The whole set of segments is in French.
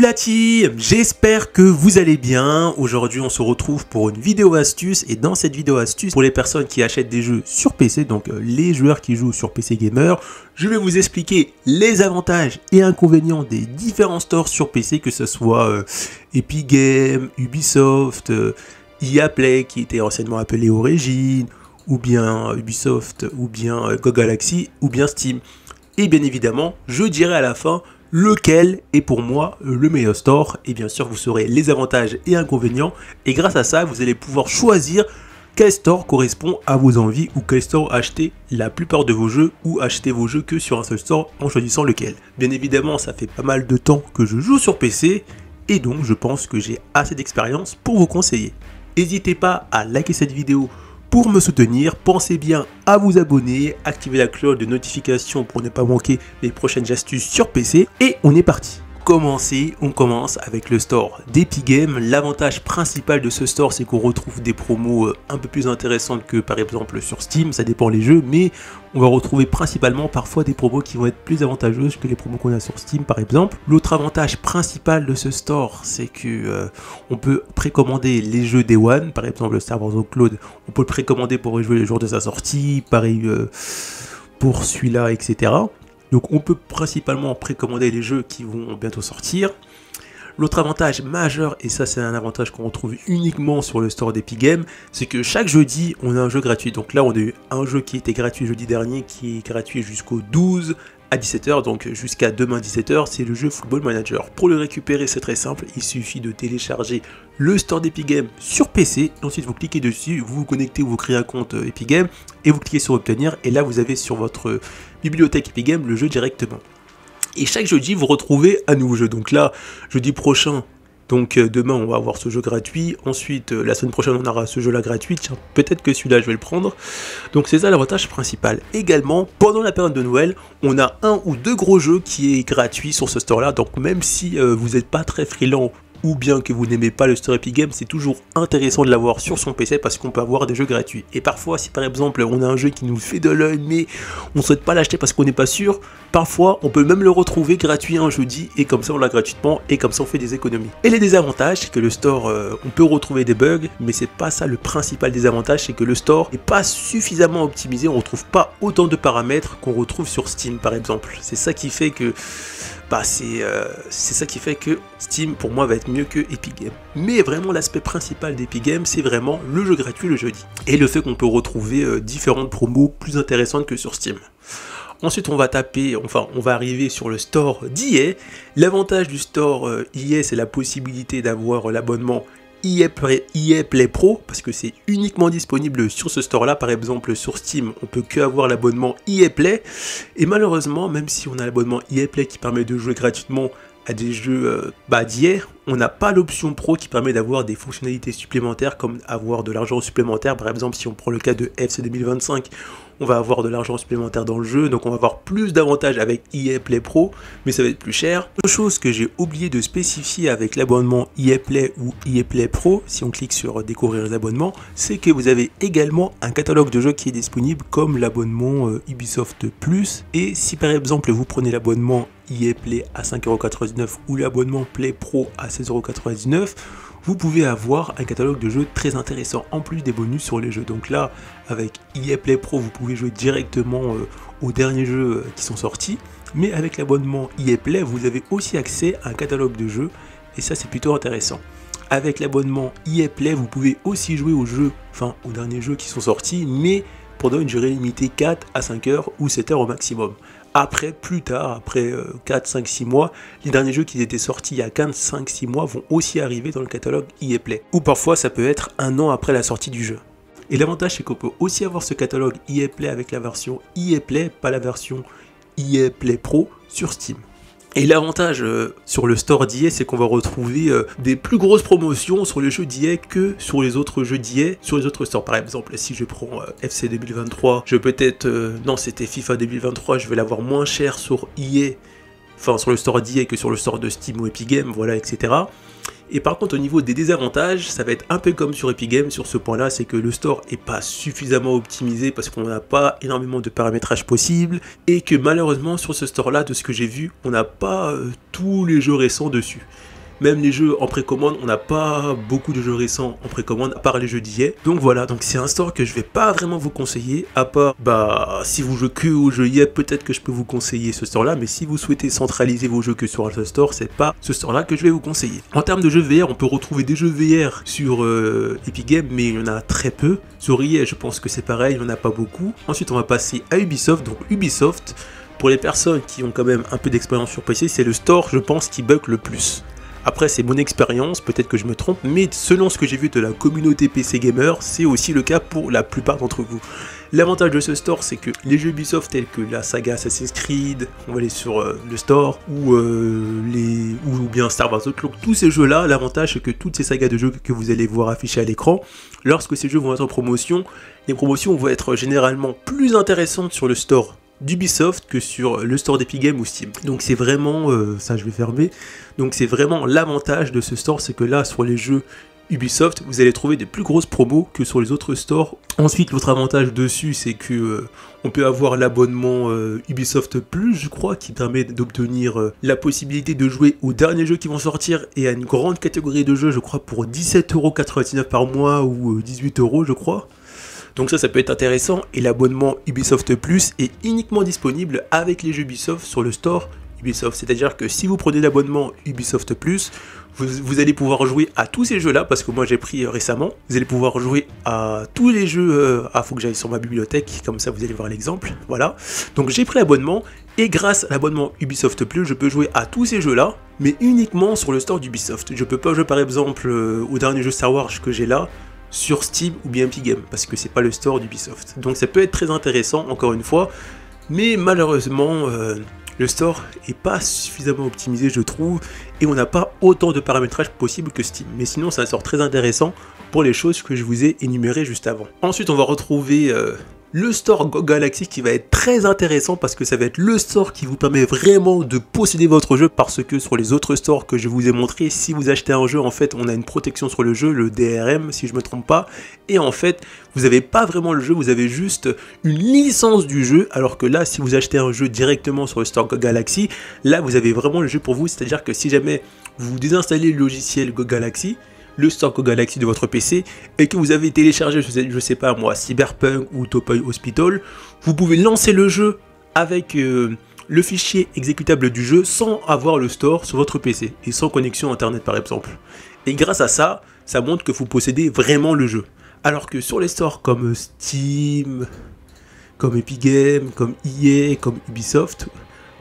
la team, j'espère que vous allez bien. Aujourd'hui on se retrouve pour une vidéo astuce, et dans cette vidéo astuce, pour les personnes qui achètent des jeux sur PC, donc les joueurs qui jouent sur PC Gamer, je vais vous expliquer les avantages et inconvénients des différents stores sur PC, que ce soit Epic Games, Ubisoft, EA Play qui était anciennement appelé Origin, ou bien Ubisoft, ou bien GOG Galaxy, ou bien Steam. Et bien évidemment, je dirai à la fin lequel est pour moi le meilleur store, et bien sûr vous saurez les avantages et inconvénients, et grâce à ça vous allez pouvoir choisir quel store correspond à vos envies, ou quel store acheter la plupart de vos jeux, ou acheter vos jeux que sur un seul store en choisissant lequel. Bien évidemment ça fait pas mal de temps que je joue sur PC, et donc je pense que j'ai assez d'expérience pour vous conseiller. N'hésitez pas à liker cette vidéo pour me soutenir, pensez bien à vous abonner, activer la cloche de notification pour ne pas manquer les prochaines astuces sur PC, et on est parti. On commence avec le store d'Epic Games. L'avantage principal de ce store, c'est qu'on retrouve des promos un peu plus intéressantes que par exemple sur Steam, ça dépend les jeux, mais on va retrouver principalement parfois des promos qui vont être plus avantageuses que les promos qu'on a sur Steam par exemple. L'autre avantage principal de ce store, c'est que on peut précommander les jeux Day One, par exemple Star Wars Cloud, on peut le précommander pour y jouer les jours de sa sortie, pareil pour celui-là, etc. Donc on peut principalement précommander les jeux qui vont bientôt sortir. L'autre avantage majeur, et ça c'est un avantage qu'on retrouve uniquement sur le store d'Epic Games, c'est que chaque jeudi on a un jeu gratuit. Donc là on a eu un jeu qui était gratuit jeudi dernier, qui est gratuit jusqu'au 12 à 17 h, donc jusqu'à demain 17 h, c'est le jeu Football Manager. Pour le récupérer c'est très simple, il suffit de télécharger le store d'Epic Games sur PC, ensuite vous cliquez dessus, vous vous connectez, vous créez un compte Epic Games, et vous cliquez sur obtenir, et là vous avez sur votre bibliothèque Epic Games le jeu directement. Et chaque jeudi vous retrouvez un nouveau jeu, donc là jeudi prochain, donc demain on va avoir ce jeu gratuit, ensuite la semaine prochaine on aura ce jeu là gratuit, tiens peut-être que celui-là je vais le prendre. Donc c'est ça l'avantage principal. Également pendant la période de Noël, on a un ou deux gros jeux qui est gratuit sur ce store là, donc même si vous n'êtes pas très friand, ou bien que vous n'aimez pas le store Epic Games, c'est toujours intéressant de l'avoir sur son PC parce qu'on peut avoir des jeux gratuits. Et parfois, si par exemple on a un jeu qui nous fait de l'œil, mais on ne souhaite pas l'acheter parce qu'on n'est pas sûr, parfois on peut même le retrouver gratuit un jeudi, et comme ça on l'a gratuitement, et comme ça on fait des économies. Et les désavantages, c'est que le store, on peut retrouver des bugs, mais c'est pas ça le principal désavantage, c'est que le store n'est pas suffisamment optimisé, on retrouve pas autant de paramètres qu'on retrouve sur Steam par exemple. C'est ça qui fait que Steam pour moi va être mieux que Epic Games. Mais vraiment l'aspect principal d'Epic Games, c'est vraiment le jeu gratuit le jeudi, et le fait qu'on peut retrouver différentes promos plus intéressantes que sur Steam. Ensuite on va arriver sur le store d'EA. L'avantage du store EA, c'est la possibilité d'avoir l'abonnement EA Play Pro, parce que c'est uniquement disponible sur ce store là. Par exemple sur Steam on peut que avoir l'abonnement EA Play, et malheureusement même si on a l'abonnement EA Play qui permet de jouer gratuitement à des jeux d'EA, on n'a pas l'option pro qui permet d'avoir des fonctionnalités supplémentaires, comme avoir de l'argent supplémentaire. Par exemple si on prend le cas de FC 2025, on va avoir de l'argent supplémentaire dans le jeu, donc on va avoir plus d'avantages avec EA Play Pro, mais ça va être plus cher. Autre chose que j'ai oublié de spécifier avec l'abonnement EA Play ou EA Play Pro, si on clique sur découvrir les abonnements, c'est que vous avez également un catalogue de jeux qui est disponible, comme l'abonnement Ubisoft Plus. Et si par exemple vous prenez l'abonnement EA Play à 5,99 € ou l'abonnement Play Pro à 16,99 €, vous pouvez avoir un catalogue de jeux très intéressant, en plus des bonus sur les jeux. Donc là, avec EA Play Pro, vous pouvez jouer directement aux derniers jeux qui sont sortis, mais avec l'abonnement EA Play, vous avez aussi accès à un catalogue de jeux, et ça c'est plutôt intéressant. Avec l'abonnement EA Play, vous pouvez aussi jouer aux derniers jeux qui sont sortis, mais pendant une durée limitée 4 à 5 heures ou 7 heures au maximum. Après, plus tard, après 4, 5, 6 mois, les derniers jeux qui étaient sortis il y a 15, 5, 6 mois vont aussi arriver dans le catalogue EA Play. Ou parfois, ça peut être un an après la sortie du jeu. Et l'avantage, c'est qu'on peut aussi avoir ce catalogue EA Play avec la version EA Play, pas la version EA Play Pro sur Steam. Et l'avantage sur le store d'EA, c'est qu'on va retrouver des plus grosses promotions sur les jeux d'EA que sur les autres jeux d'EA, sur les autres stores. Par exemple, si je prends FC 2023, je peux être... non, c'était FIFA 2023, je vais l'avoir moins cher sur EA, sur le store d'EA que sur le store de Steam ou Epic Games, voilà, etc. Et par contre au niveau des désavantages, ça va être un peu comme sur Epic Games sur ce point là, c'est que le store est pas suffisamment optimisé parce qu'on n'a pas énormément de paramétrage possible, et que malheureusement sur ce store là, de ce que j'ai vu, on n'a pas tous les jeux récents dessus. Même les jeux en précommande, on n'a pas beaucoup de jeux récents en précommande, à part les jeux d'hier. Donc voilà, donc c'est un store que je vais pas vraiment vous conseiller, à part, si vous jouez que aux jeux hier, peut-être que je peux vous conseiller ce store-là, mais si vous souhaitez centraliser vos jeux que sur ce store, c'est pas ce store-là que je vais vous conseiller. En termes de jeux VR, on peut retrouver des jeux VR sur Epic Games, mais il y en a très peu. Sur EA, je pense que c'est pareil, il n'y en a pas beaucoup. Ensuite, on va passer à Ubisoft. Donc Ubisoft, pour les personnes qui ont quand même un peu d'expérience sur PC, c'est le store, je pense, qui bug le plus. Après, c'est mon expérience, peut-être que je me trompe, mais selon ce que j'ai vu de la communauté PC Gamer, c'est aussi le cas pour la plupart d'entre vous. L'avantage de ce store, c'est que les jeux Ubisoft tels que la saga Assassin's Creed, on va aller sur le store, ou bien Star Wars Outlaw, tous ces jeux-là, l'avantage c'est que toutes ces sagas de jeux que vous allez voir affichées à l'écran, lorsque ces jeux vont être en promotion, les promotions vont être généralement plus intéressantes sur le store d'Ubisoft que sur le store d'Epic Games ou Steam. Donc c'est vraiment, ça je vais fermer, donc c'est vraiment l'avantage de ce store, c'est que là sur les jeux Ubisoft, vous allez trouver des plus grosses promos que sur les autres stores. Ensuite, l'autre avantage dessus, c'est que on peut avoir l'abonnement Ubisoft Plus, je crois, qui permet d'obtenir la possibilité de jouer aux derniers jeux qui vont sortir et à une grande catégorie de jeux, je crois, pour 17,99 € par mois ou 18 €, je crois. Donc ça peut être intéressant, et l'abonnement Ubisoft Plus est uniquement disponible avec les jeux Ubisoft sur le store Ubisoft. C'est-à-dire que si vous prenez l'abonnement Ubisoft Plus, vous allez pouvoir jouer à tous ces jeux-là, parce que moi j'ai pris récemment, vous allez pouvoir jouer à tous les jeux, faut que j'aille sur ma bibliothèque, comme ça vous allez voir l'exemple, voilà. Donc j'ai pris l'abonnement, et grâce à l'abonnement Ubisoft Plus, je peux jouer à tous ces jeux-là, mais uniquement sur le store d'Ubisoft. Je peux pas jouer par exemple au dernier jeu Star Wars que j'ai là, sur Steam ou bien Epic Games, parce que c'est pas le store d'Ubisoft. Donc ça peut être très intéressant, encore une fois, mais malheureusement, le store est pas suffisamment optimisé, je trouve, et on n'a pas autant de paramétrage possible que Steam. Mais sinon, c'est un store très intéressant pour les choses que je vous ai énumérées juste avant. Ensuite, on va retrouver le store GOG Galaxy qui va être très intéressant parce que ça va être le store qui vous permet vraiment de posséder votre jeu, parce que sur les autres stores que je vous ai montré, si vous achetez un jeu, en fait on a une protection sur le jeu, le DRM si je me trompe pas, et en fait vous n'avez pas vraiment le jeu, vous avez juste une licence du jeu, alors que là si vous achetez un jeu directement sur le store GOG Galaxy, là vous avez vraiment le jeu pour vous, c'est-à-dire que si jamais vous désinstallez le logiciel GOG Galaxy, le store GOG Galaxy de votre PC, et que vous avez téléchargé, je sais pas moi, Cyberpunk ou Topoi Hospital, vous pouvez lancer le jeu avec le fichier exécutable du jeu sans avoir le store sur votre PC, et sans connexion internet par exemple. Et grâce à ça, ça montre que vous possédez vraiment le jeu. Alors que sur les stores comme Steam, comme Epic Games, comme EA, comme Ubisoft,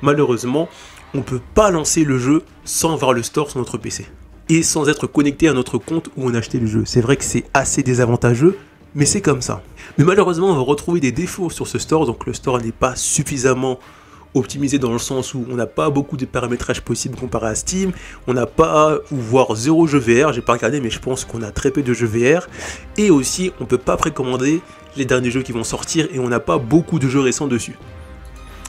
malheureusement, on ne peut pas lancer le jeu sans avoir le store sur notre PC. Et sans être connecté à notre compte où on a acheté le jeu. C'est vrai que c'est assez désavantageux, mais c'est comme ça. Mais malheureusement, on va retrouver des défauts sur ce store, donc le store n'est pas suffisamment optimisé dans le sens où on n'a pas beaucoup de paramétrages possibles comparé à Steam, on n'a pas, ou voire zéro jeu VR, j'ai pas regardé, mais je pense qu'on a très peu de jeux VR, et aussi on peut pas précommander les derniers jeux qui vont sortir, et on n'a pas beaucoup de jeux récents dessus.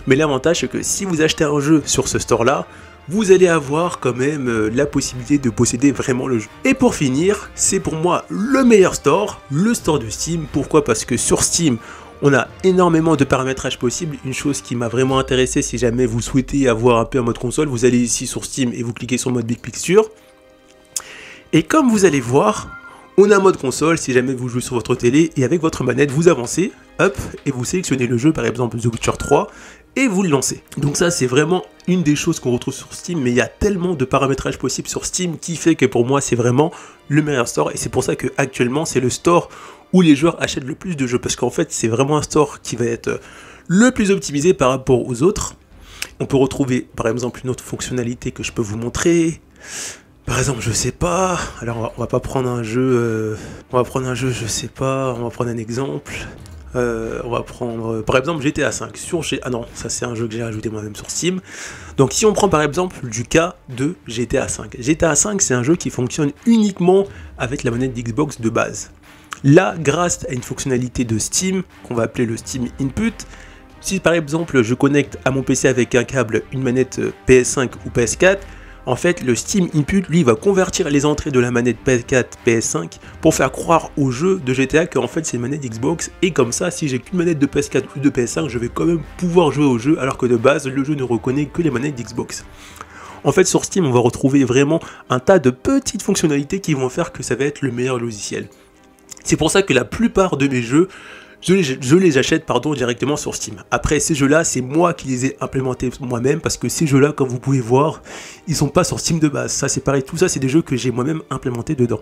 Mais l'avantage c'est que si vous achetez un jeu sur ce store là, vous allez avoir quand même la possibilité de posséder vraiment le jeu. Et pour finir, c'est pour moi le meilleur store, le store de Steam. Pourquoi? Parce que sur Steam, on a énormément de paramétrages possibles. Une chose qui m'a vraiment intéressé, si jamais vous souhaitez avoir un peu un mode console, vous allez ici sur Steam et vous cliquez sur mode Big Picture. Et comme vous allez voir, on a un mode console si jamais vous jouez sur votre télé, et avec votre manette, vous avancez, hop, et vous sélectionnez le jeu, par exemple The Witcher 3, et vous le lancez. Donc ça c'est vraiment une des choses qu'on retrouve sur Steam, mais il y a tellement de paramétrages possibles sur Steam qui fait que pour moi c'est vraiment le meilleur store, et c'est pour ça que actuellement c'est le store où les joueurs achètent le plus de jeux, parce qu'en fait c'est vraiment un store qui va être le plus optimisé par rapport aux autres. On peut retrouver par exemple une autre fonctionnalité que je peux vous montrer. Par exemple, je sais pas, alors on va pas prendre un jeu, je sais pas, on va prendre un exemple. On va prendre par exemple GTA 5 sur ah non, ça c'est un jeu que j'ai rajouté moi-même sur Steam. Donc si on prend par exemple du cas de GTA 5. GTA 5 c'est un jeu qui fonctionne uniquement avec la manette d'Xbox de base. Là, grâce à une fonctionnalité de Steam qu'on va appeler le Steam Input, si par exemple je connecte à mon PC avec un câble une manette PS5 ou PS4, en fait, le Steam Input, lui, va convertir les entrées de la manette PS4, PS5 pour faire croire au jeu de GTA qu'en fait c'est une manette Xbox, et comme ça, si j'ai qu'une manette de PS4 ou de PS5, je vais quand même pouvoir jouer au jeu, alors que de base, le jeu ne reconnaît que les manettes d'Xbox. En fait, sur Steam, on va retrouver vraiment un tas de petites fonctionnalités qui vont faire que ça va être le meilleur logiciel. C'est pour ça que la plupart de mes jeux, je les achète directement sur Steam. Après, ces jeux-là, c'est moi qui les ai implémentés moi-même, parce que ces jeux-là, comme vous pouvez voir, ils sont pas sur Steam de base. Ça, c'est pareil, tout ça, c'est des jeux que j'ai moi-même implémentés dedans.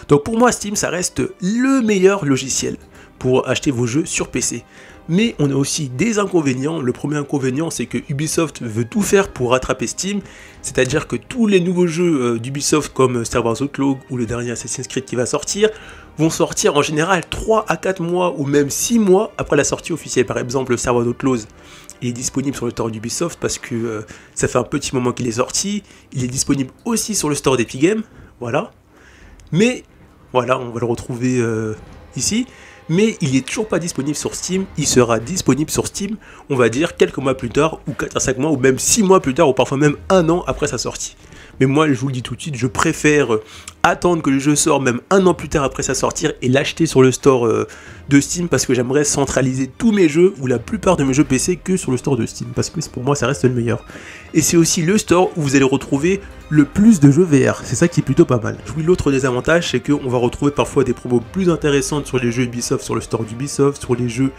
Donc pour moi, Steam, ça reste le meilleur logiciel pour acheter vos jeux sur PC. Mais on a aussi des inconvénients. Le premier inconvénient, c'est que Ubisoft veut tout faire pour rattraper Steam, c'est-à-dire que tous les nouveaux jeux d'Ubisoft comme Star Wars Outlaw ou le dernier Assassin's Creed qui va sortir, vont sortir en général 3 à 4 mois ou même 6 mois après la sortie officielle. Par exemple, Star Wars Outlaws, il est disponible sur le store d'Ubisoft parce que ça fait un petit moment qu'il est sorti. Il est disponible aussi sur le store d'Epic Games, voilà. Mais, voilà, on va le retrouver ici. Mais il n'est toujours pas disponible sur Steam, il sera disponible sur Steam, on va dire quelques mois plus tard, ou 4 à 5 mois, ou même 6 mois plus tard, ou parfois même 1 an après sa sortie. Mais moi, je vous le dis tout de suite, je préfère attendre que le jeu sorte même 1 an plus tard après sa sortie et l'acheter sur le store de Steam, parce que j'aimerais centraliser tous mes jeux, ou la plupart de mes jeux PC, que sur le store de Steam, parce que pour moi ça reste le meilleur. Et c'est aussi le store où vous allez retrouver le plus de jeux VR, c'est ça qui est plutôt pas mal. Oui, l'autre désavantage, c'est qu'on va retrouver parfois des promos plus intéressantes sur les jeux Ubisoft, sur le store d'Ubisoft, sur les jeux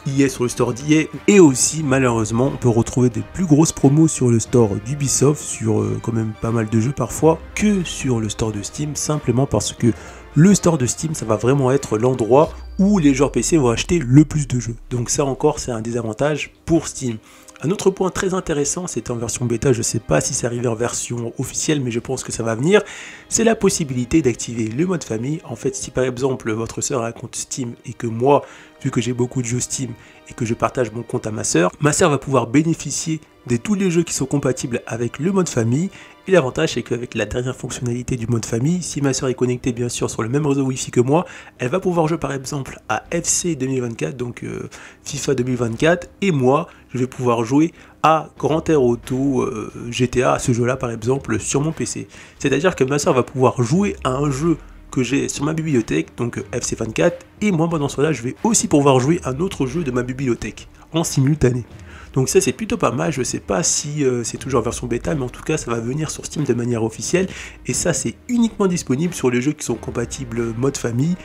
EA sur le store d'EA, et aussi malheureusement on peut retrouver des plus grosses promos sur le store d'Ubisoft, sur quand même pas mal de jeux parfois, que sur le store de Steam, simplement parce que le store de Steam, ça va vraiment être l'endroit où les joueurs PC vont acheter le plus de jeux. Donc ça encore, c'est un désavantage pour Steam. Un autre point très intéressant, c'était en version bêta, je ne sais pas si c'est arrivé en version officielle, mais je pense que ça va venir, c'est la possibilité d'activer le mode famille. En fait, si par exemple votre soeur a un compte Steam et que moi, vu que j'ai beaucoup de jeux Steam et que je partage mon compte à ma soeur va pouvoir bénéficier de tous les jeux qui sont compatibles avec le mode famille. Et l'avantage, c'est qu'avec la dernière fonctionnalité du mode famille, si ma soeur est connectée bien sûr sur le même réseau Wi-Fi que moi, elle va pouvoir jouer par exemple à FC 2024, donc FIFA 2024, et moi, je vais pouvoir jouer à Grand Theft Auto, GTA, à ce jeu-là par exemple, sur mon PC. C'est-à-dire que ma soeur va pouvoir jouer à un jeu que j'ai sur ma bibliothèque, donc FC24, et moi pendant cela, je vais aussi pouvoir jouer à un autre jeu de ma bibliothèque, en simultané. Donc ça c'est plutôt pas mal, je sais pas si c'est toujours en version bêta, mais en tout cas ça va venir sur Steam de manière officielle, et ça c'est uniquement disponible sur les jeux qui sont compatibles mode famille,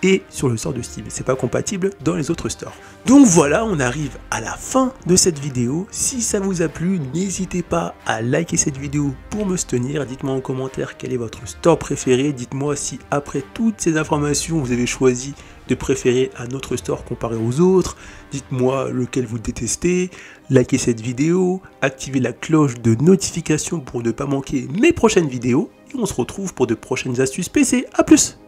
et sur le store de Steam, c'est pas compatible dans les autres stores. Donc voilà, on arrive à la fin de cette vidéo. Si ça vous a plu, n'hésitez pas à liker cette vidéo pour me soutenir. Dites-moi en commentaire quel est votre store préféré. Dites-moi si après toutes ces informations, vous avez choisi de préférer un autre store comparé aux autres. Dites-moi lequel vous détestez. Likez cette vidéo, activez la cloche de notification pour ne pas manquer mes prochaines vidéos. Et on se retrouve pour de prochaines astuces PC. A plus!